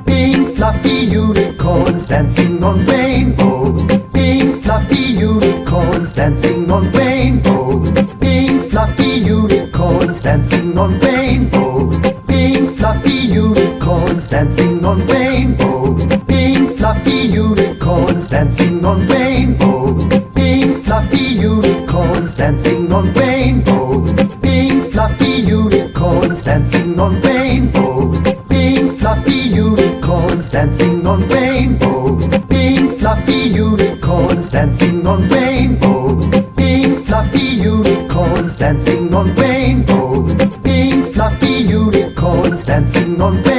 Pink fluffy unicorns dancing on rainbows. Pink fluffy unicorns dancing on rainbows. Pink fluffy unicorns dancing on rainbows. Pink fluffy unicorns dancing on rainbows. Pink fluffy unicorns dancing on rainbows. Pink fluffy unicorns dancing on rainbows. Pink fluffy unicorns dancing on rainbows. Pink fluffy unicorns dancing on rainbows. Pink fluffy unicorns dancing on rainbows. Pink fluffy unicorns dancing on rainbows. Pink fluffy unicorns dancing on rainbows.